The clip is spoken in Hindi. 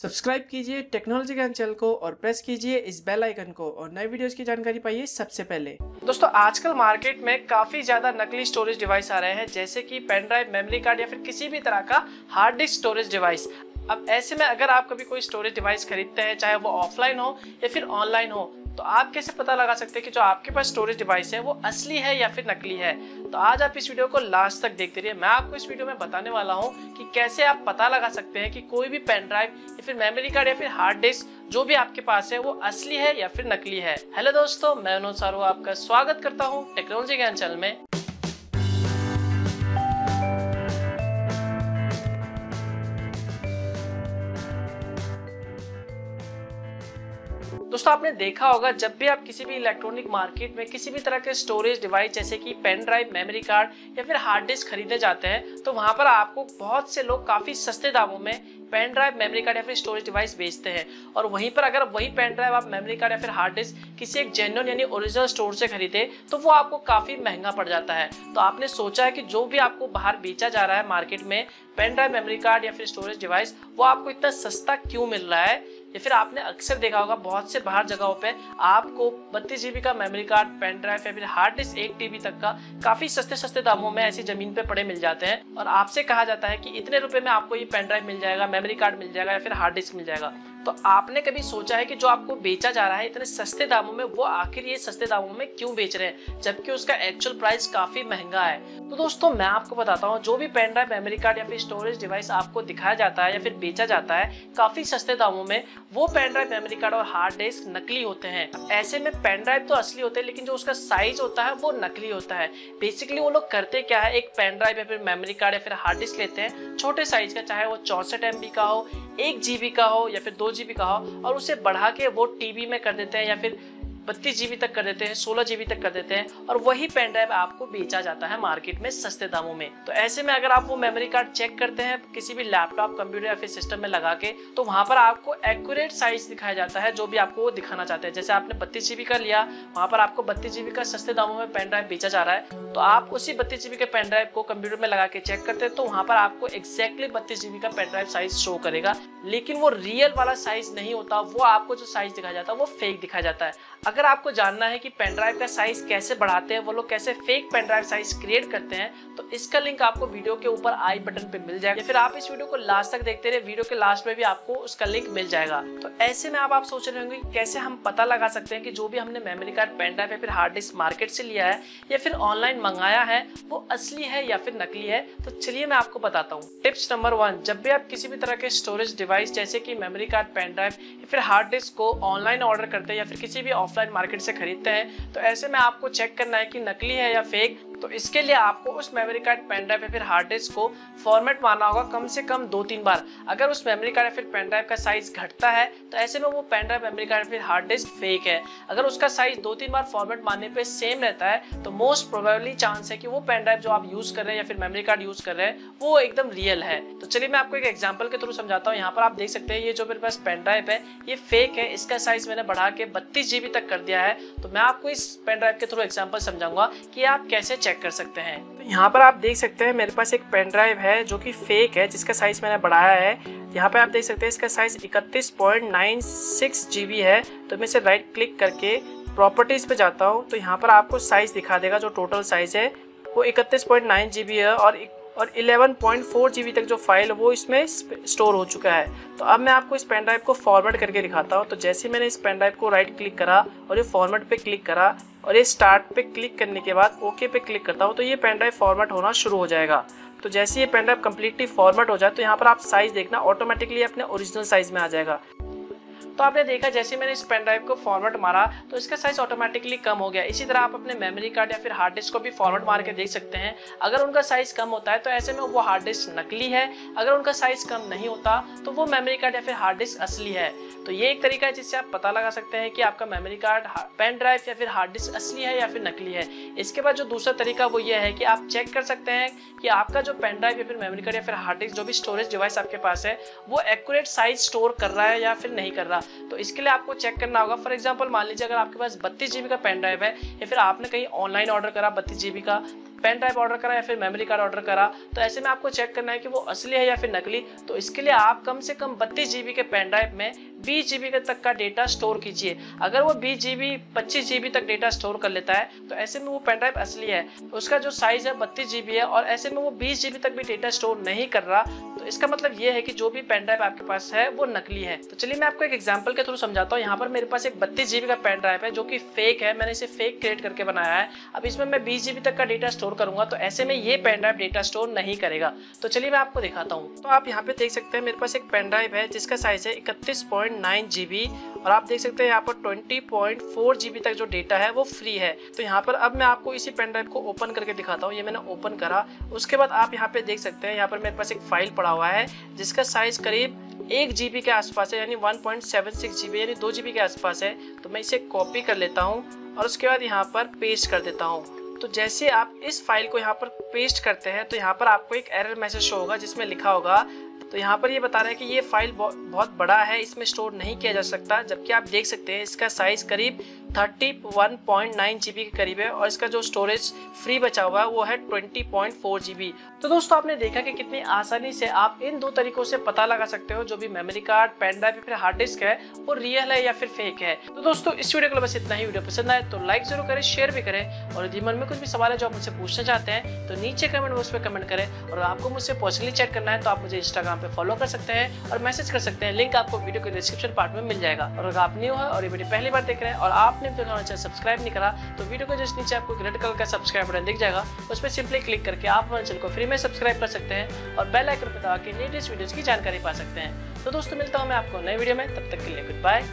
सब्सक्राइब कीजिए टेक्नोलॉजी ज्ञान चैनल को और प्रेस कीजिए इस बेल आइकन को और नए वीडियोस की जानकारी पाइए सबसे पहले। दोस्तों आजकल मार्केट में काफ़ी ज़्यादा नकली स्टोरेज डिवाइस आ रहे हैं, जैसे कि पेन ड्राइव, मेमोरी कार्ड या फिर किसी भी तरह का हार्ड डिस्क स्टोरेज डिवाइस। अब ऐसे में अगर आप कभी कोई स्टोरेज डिवाइस खरीदते हैं, चाहे वो ऑफलाइन हो या फिर ऑनलाइन हो, तो आप कैसे पता लगा सकते हैं कि जो आपके पास स्टोरेज डिवाइस है वो असली है या फिर नकली है। तो आज आप इस वीडियो को लास्ट तक देखते रहिए। मैं आपको इस वीडियो में बताने वाला हूं कि कैसे आप पता लगा सकते हैं कि कोई भी पेन ड्राइव या फिर मेमोरी कार्ड या फिर हार्ड डिस्क जो भी आपके पास है वो असली है या फिर नकली है। हेलो दोस्तों, मैं अनुज सारू आपका स्वागत करता हूँ टेक्नोलॉजी ज्ञान चैनल में। दोस्तों आपने देखा होगा, जब भी आप किसी भी इलेक्ट्रॉनिक मार्केट में किसी भी तरह के स्टोरेज डिवाइस जैसे कि पेन ड्राइव, मेमोरी कार्ड या फिर हार्ड डिस्क खरीदने जाते हैं, तो वहां पर आपको बहुत से लोग काफी सस्ते दामों में पेन ड्राइव, मेमोरी कार्ड या फिर स्टोरेज डिवाइस बेचते हैं। और वहीं पर अगर वही पेन ड्राइव आप मेमोरी कार्ड या फिर हार्ड डिस्क किसी एक जेन्युइन यानी ओरिजिनल स्टोर से खरीदे तो वो आपको काफी महंगा पड़ जाता है। तो आपने सोचा है कि जो भी आपको बाहर बेचा जा रहा है मार्केट में पेन ड्राइव, मेमोरी कार्ड या फिर स्टोरेज डिवाइस, वो आपको इतना सस्ता क्यों मिल रहा है? या फिर आपने अक्सर देखा होगा बहुत से बाहर जगहों पे आपको 32 GB का मेमोरी कार्ड, पेन ड्राइव या फिर हार्ड डिस्क 1 TB तक का काफी सस्ते दामों में ऐसी जमीन पे पड़े मिल जाते हैं और आपसे कहा जाता है कि इतने रुपए में आपको ये पेन ड्राइव मिल जाएगा, मेमोरी कार्ड मिल जाएगा या फिर हार्ड डिस्क मिल जाएगा। तो आपने कभी सोचा है कि जो आपको बेचा जा रहा है इतने सस्ते दामों में, वो आखिर ये सस्ते दामों में क्यों बेच रहे हैं जबकि उसका एक्चुअल प्राइस काफी महंगा है? तो दोस्तों मैं आपको बताता हूँ, जो भी पेन ड्राइव, मेमोरी कार्ड या फिर स्टोरेज डिवाइस आपको दिखाया जाता है या फिर बेचा जाता है काफी सस्ते दामों में, वो पेन ड्राइव, मेमोरी कार्ड और हार्ड डिस्क नकली होते हैं। ऐसे में पेन ड्राइव तो असली होते हैं लेकिन जो उसका साइज होता है वो नकली होता है। बेसिकली वो लोग करते क्या है, एक पेन ड्राइव या फिर मेमोरी कार्ड या फिर हार्ड डिस्क लेते हैं छोटे साइज का, चाहे वो 64 MB का हो, 1 GB का हो या फिर 2 GB का हो, और उसे बढ़ा के वो TB में कर देते हैं या फिर 32 GB तक कर देते हैं, 16 GB तक कर देते हैं, और वही पेन ड्राइव आपको बेचा जाता है मार्केट में सस्ते दामों में। तो ऐसे में अगर आप वो मेमोरी कार्ड चेक करते हैं किसी भी लैपटॉप, कंप्यूटर या फिर सिस्टम में लगा के, तो वहां पर आपको एक्यूरेट साइज दिखाया जाता है जो भी आपको वो दिखाना चाहते हैं। जैसे आपने 32 GB का लिया, वहां पर आपको 32 GB का सस्ते दामों में पेन ड्राइव बेचा जा रहा है, तो आप उसी 32 GB के पेन ड्राइव को कंप्यूटर में लगा के चेक करते हैं तो वहां पर आपको एक्जैक्टली 32 GB का पेन ड्राइव साइज शो करेगा, लेकिन वो रियल वाला साइज नहीं होता। वो आपको जो साइज दिखाया जाता है वो फेक दिखाया जाता है। अगर आपको जानना है कि पेन ड्राइव का साइज कैसे बढ़ाते हैं वो लोग, कैसे fake pen drive size create करते हैं, तो इसका लिंक आपको वीडियो के ऊपर आई बटन पे मिल जाएगा, या फिर आप इस वीडियो को लास्ट तक देखते रहे, वीडियो के लास्ट में भी आपको उसका लिंक मिल जाएगा। तो ऐसे में आप सोच रहे होंगे कैसे हम पता लगा सकते हैं कि जो भी हमने मेमोरी कार्ड, पेन ड्राइव या फिर हार्ड डिस्क मार्केट से लिया है या फिर ऑनलाइन मंगाया है वो असली है या फिर नकली है। तो चलिए मैं आपको बताता हूँ। टिप्स नंबर 1, जब भी आप किसी भी तरह के स्टोरेज डिवाइस जैसे कि मेमोरी कार्ड, पेन ड्राइव या फिर हार्ड डिस्क को ऑनलाइन ऑर्डर करते हैं या फिर किसी भी ऑफलाइन मार्केट से खरीदते हैं, तो ऐसे में आपको चेक करना है कि नकली है या फेक। तो इसके लिए आपको उस मेमोरी कार्ड, पेन ड्राइव या फिर हार्ड डिस्क को फॉर्मेट मारना होगा कम से कम 2-3 बार। अगर उस मेमोरी कार्ड या फिर पेन ड्राइव का साइज घटता है तो ऐसे में वो पेन ड्राइव, मेमोरी कार्ड या फिर हार्ड डिस्क फेक है। अगर उसका साइज 2-3 बार फॉर्मेट मारने पे सेम रहता है तो मोस्ट प्रोबेबली चांस है कि वो पेन ड्राइव जो आप यूज कर रहे हैं या फिर मेमोरी कार्ड यूज कर रहे हैं वो एकदम रियल है। तो चलिए मैं आपको एक एग्जाम्पल के थ्रू समझाता हूँ। यहाँ पर आप देख सकते हैं ये जो मेरे पास पेन ड्राइव है ये फेक है, इसका साइज मैंने बढ़ा के 32 GB तक कर दिया है। तो मैं आपको इस पेन ड्राइव के थ्रू एग्जाम्पल समझाऊंगा कि आप कैसे चेक कर सकते हैं। तो यहाँ पर आप देख सकते हैं मेरे पास एक पेन ड्राइव है जो कि फेक है, जिसका साइज मैंने बढ़ाया है। यहाँ पे आप देख सकते हैं इसका साइज 31.96 GB है। तो मैं इसे राइट क्लिक करके प्रॉपर्टीज पे जाता हूँ तो यहाँ पर आपको साइज दिखा देगा। जो टोटल साइज है वो 31.9 GB है और 11.4 GB तक जो फाइल वो इसमें स्टोर हो चुका है। तो अब मैं आपको इस पेन ड्राइव को फॉर्मेट करके दिखाता हूँ। तो जैसे मैंने इस पेन ड्राइव को राइट क्लिक करा और ये फॉर्मेट पे क्लिक करा और ये स्टार्ट पे क्लिक करने के बाद ओके पे क्लिक करता हूँ तो ये पेन ड्राइव फॉर्मेट होना शुरू हो जाएगा। तो जैसे ये पेन ड्राइव कम्प्लीटली फॉर्मेट हो जाए तो यहाँ पर आप साइज देखना, ऑटोमेटिकली अपने ओरिजिनल साइज में आ जाएगा। तो आपने देखा जैसे मैंने इस पेन ड्राइव को फॉर्मेट मारा तो इसका साइज ऑटोमेटिकली कम हो गया। इसी तरह आप अपने मेमोरी कार्ड या फिर हार्ड डिस्क को भी फॉर्मेट मार के देख सकते हैं। अगर उनका साइज कम होता है तो ऐसे में वो हार्ड डिस्क नकली है, अगर उनका साइज कम नहीं होता तो वो मेमोरी कार्ड या फिर हार्ड डिस्क असली है। तो ये एक तरीका है जिससे आप पता लगा सकते हैं कि आपका मेमोरी कार्ड, पेन ड्राइव या फिर हार्ड डिस्क असली है या फिर नकली है। इसके बाद जो दूसरा तरीका वो ये है कि आप चेक कर सकते हैं कि आपका जो पेन ड्राइव या फिर मेमोरी कार्ड या फिर हार्ड डिस्क जो भी स्टोरेज डिवाइस आपके पास है वो एक्यूरेट साइज स्टोर कर रहा है या फिर नहीं कर रहा। रहा। तो इसके लिए आपको चेक करना होगा। फॉर एग्जांपल मान लीजिए अगर आपके पास 32 GB का पेन ड्राइव है या फिर आपने कहीं ऑनलाइन ऑर्डर करा 32 GB का पेन ड्राइव ऑर्डर करा या फिर मेमोरी कार्ड ऑर्डर करा, तो ऐसे में आपको चेक करना है कि वो असली है या फिर नकली। तो इसके लिए आप कम से कम 32 GB के पेन ड्राइव में 20 GB तक का डेटा स्टोर कीजिए। अगर वो 20 GB 25 GB तक डेटा स्टोर कर लेता है तो ऐसे में वो पेन ड्राइव असली है। उसका जो साइज है 32 GB है और ऐसे में वो 20 GB तक भी डेटा स्टोर नहीं कर रहा, तो इसका मतलब ये है कि जो भी पेन ड्राइव आपके पास है वो नकली है। तो चलिए मैं आपको एक एग्जांपल के थ्रू समझाता हूँ। यहाँ पर मेरे पास एक 32 GB का पेन ड्राइव है जो कि फेक है, मैंने इसे फेक क्रिएट करके बनाया है। अब इसमें मैं 20 GB तक का डेटा स्टोर करूंगा तो ऐसे में ये पेन ड्राइव डेटा स्टोर नहीं करेगा। तो चलिए मैं आपको दिखाता हूँ। तो आप यहाँ पे देख सकते हैं मेरे पास एक पेन ड्राइव है जिसका साइज है 31.9 GB और आप देख सकते हैं यहाँ पर 20.4 GB तक जो डेटा है वो फ्री है। तो यहाँ पर अब मैं आपको इसी पेन ड्राइव को ओपन करके दिखाता हूँ। ये मैंने ओपन करा, उसके बाद आप यहाँ पे देख सकते हैं यहाँ पर मेरे पास एक फाइल पड़ा हुआ है जिसका साइज करीब 1 GB के आसपास है, यानी 1.76 GB यानी 2 GB के आसपास है। तो मैं इसे कॉपी कर लेता हूँ और उसके बाद यहाँ पर पेस्ट कर देता हूँ। तो जैसे आप इस फाइल को यहाँ पर पेस्ट करते हैं तो यहाँ पर आपको एक एरर मैसेज शो होगा जिसमें लिखा होगा, तो यहाँ पर ये बता रहा है कि ये फाइल बहुत बड़ा है, इसमें स्टोर नहीं किया जा सकता। जबकि आप देख सकते हैं इसका साइज करीब 31.9 GB के करीब है और इसका जो स्टोरेज फ्री बचा हुआ है वो है 20.4 GB। तो दोस्तों आपने देखा कि कितनी आसानी से आप इन दो तरीकों से पता लगा सकते हो जो भी मेमोरी कार्ड, पेन ड्राइव या फिर हार्ड डिस्क है वो रियल है या फिर फेक है। तो दोस्तों इस वीडियो के लिए बस इतना ही। वीडियो पसंद आए तो लाइक जरूर करें, शेयर भी करें और यदि मन में कुछ भी सवाल है जो आप मुझसे पूछना चाहते हैं तो नीचे कमेंट बॉक्स में कमेंट करें। और आपको मुझसे पर्सनली चैट करना है तो आप मुझे इंस्टाग्राम पे फॉलो कर सकते हैं और मैसेज कर सकते हैं। लिंक आपको वीडियो के डिस्क्रिप्शन पार्ट में मिल जाएगा। और अगर आप न्यू है और ये वीडियो पहली बार देख रहे हैं और आपने चैनल सब्सक्राइब नहीं करा तो वीडियो के जस्ट नीचे आपको रेड कलर का सब्सक्राइब बटन दिख जाएगा, उस पर सिंपली क्लिक करके आप हमारे चैनल को फ्री में सब्सक्राइब कर सकते हैं और बेल आइकन पर दबा के लेटेस्ट वीडियोस की जानकारी पा सकते हैं। तो दोस्तों मिलता हूं मैं आपको नए वीडियो में, तब तक के लिए गुड बाय।